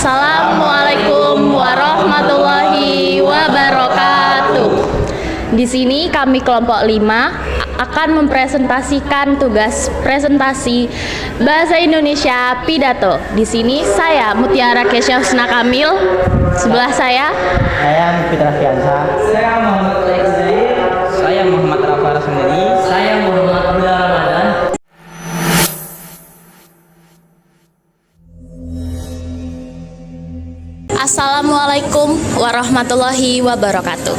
Assalamualaikum warahmatullahi wabarakatuh. Di sini kami kelompok 5 akan mempresentasikan tugas presentasi Bahasa Indonesia Pidato. Di sini saya Mutiara Kesya Husna Kamil, sebelah saya Fitra Fiansa. Saya Muhammad Lexi. Saya Muhammad Rafa Rasmudi. Saya Muhammad Abdul Ramadan. Assalamualaikum warahmatullahi wabarakatuh.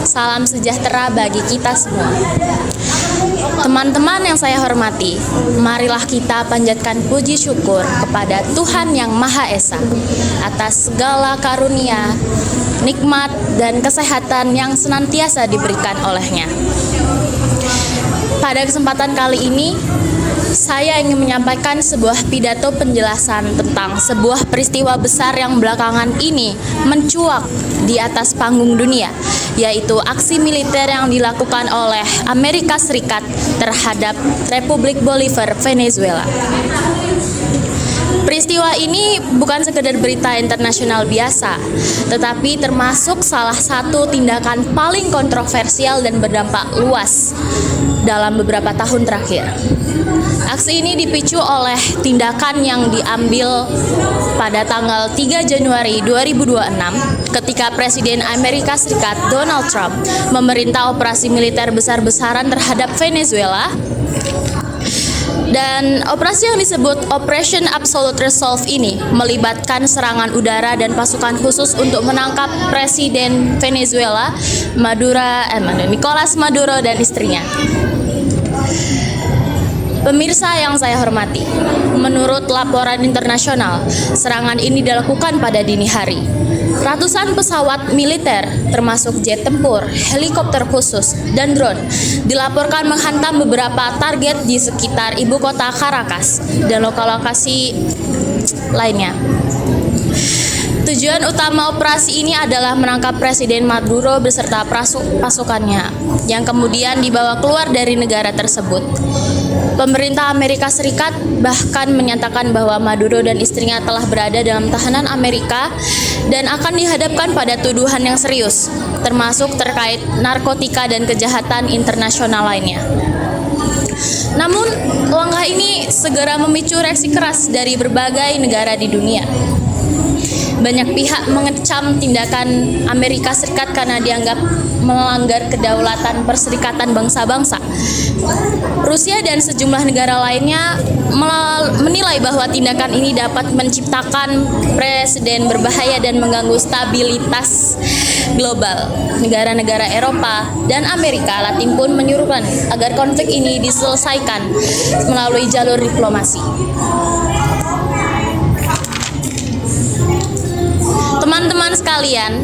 Salam sejahtera bagi kita semua. Teman-teman yang saya hormati, marilah kita panjatkan puji syukur kepada Tuhan Yang Maha Esa atas segala karunia, nikmat, dan kesehatan yang senantiasa diberikan olehnya. Pada kesempatan kali ini, saya ingin menyampaikan sebuah pidato penjelasan tentang sebuah peristiwa besar yang belakangan ini mencuat di atas panggung dunia, yaitu aksi militer yang dilakukan oleh Amerika Serikat terhadap Republik Bolivar, Venezuela. Peristiwa ini bukan sekedar berita internasional biasa, tetapi termasuk salah satu tindakan paling kontroversial dan berdampak luas dalam beberapa tahun terakhir. Aksi ini dipicu oleh tindakan yang diambil pada tanggal 3 Januari 2026 ketika Presiden Amerika Serikat Donald Trump memerintah operasi militer besar-besaran terhadap Venezuela. Dan operasi yang disebut Operation Absolute Resolve ini melibatkan serangan udara dan pasukan khusus untuk menangkap Presiden Venezuela Nicolas Maduro dan istrinya. Pemirsa yang saya hormati, menurut laporan internasional, serangan ini dilakukan pada dini hari. Ratusan pesawat militer, termasuk jet tempur, helikopter khusus, dan drone, dilaporkan menghantam beberapa target di sekitar ibu kota Caracas dan lokasi lainnya. Tujuan utama operasi ini adalah menangkap Presiden Maduro beserta pasukannya, yang kemudian dibawa keluar dari negara tersebut. Pemerintah Amerika Serikat bahkan menyatakan bahwa Maduro dan istrinya telah berada dalam tahanan Amerika dan akan dihadapkan pada tuduhan yang serius, termasuk terkait narkotika dan kejahatan internasional lainnya. Namun, langkah ini segera memicu reaksi keras dari berbagai negara di dunia. Banyak pihak mengecam tindakan Amerika Serikat karena dianggap melanggar kedaulatan perserikatan bangsa-bangsa. Rusia dan sejumlah negara lainnya menilai bahwa tindakan ini dapat menciptakan presiden berbahaya dan mengganggu stabilitas global. Negara-negara Eropa dan Amerika Latin pun menyuruhkan agar konflik ini diselesaikan melalui jalur diplomasi. Teman-teman sekalian,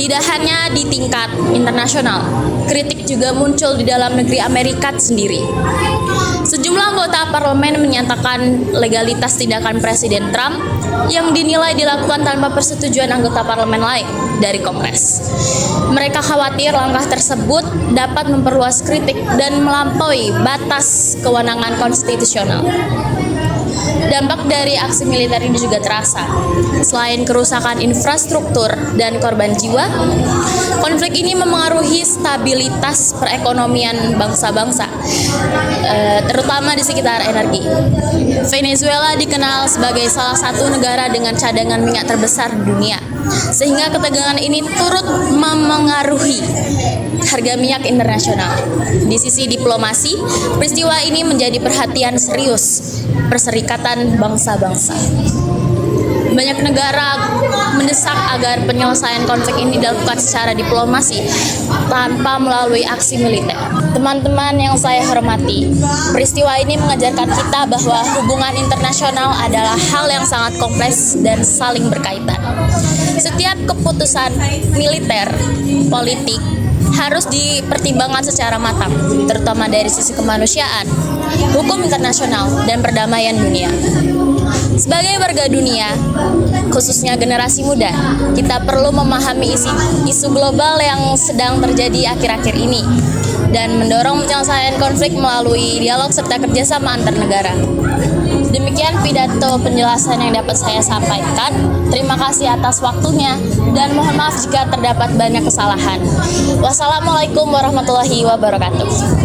tidak hanya di tingkat internasional, kritik juga muncul di dalam negeri Amerika sendiri. Sejumlah anggota parlemen menyatakan legalitas tindakan Presiden Trump yang dinilai dilakukan tanpa persetujuan anggota parlemen lain dari Kongres. Mereka khawatir langkah tersebut dapat memperluas kritik dan melampaui batas kewenangan konstitusional. Dampak dari aksi militer ini juga terasa. Selain kerusakan infrastruktur dan korban jiwa, konflik ini memengaruhi stabilitas perekonomian bangsa-bangsa, terutama di sekitar energi. Venezuela dikenal sebagai salah satu negara dengan cadangan minyak terbesar di dunia, sehingga ketegangan ini turut memengaruhi harga minyak internasional. Di sisi diplomasi, peristiwa ini menjadi perhatian serius perserikatan bangsa-bangsa. Banyak negara mendesak agar penyelesaian konflik ini dilakukan secara diplomasi tanpa melalui aksi militer. Teman-teman yang saya hormati, peristiwa ini mengajarkan kita bahwa hubungan internasional adalah hal yang sangat kompleks dan saling berkaitan. Setiap keputusan militer, politik, harus dipertimbangkan secara matang, terutama dari sisi kemanusiaan, hukum internasional, dan perdamaian dunia. Sebagai warga dunia, khususnya generasi muda, kita perlu memahami isu global yang sedang terjadi akhir-akhir ini dan mendorong penyelesaian konflik melalui dialog serta kerjasama antar negara. Demikian pidato penjelasan yang dapat saya sampaikan. Terima kasih atas waktunya dan mohon maaf jika terdapat banyak kesalahan. Wassalamualaikum warahmatullahi wabarakatuh.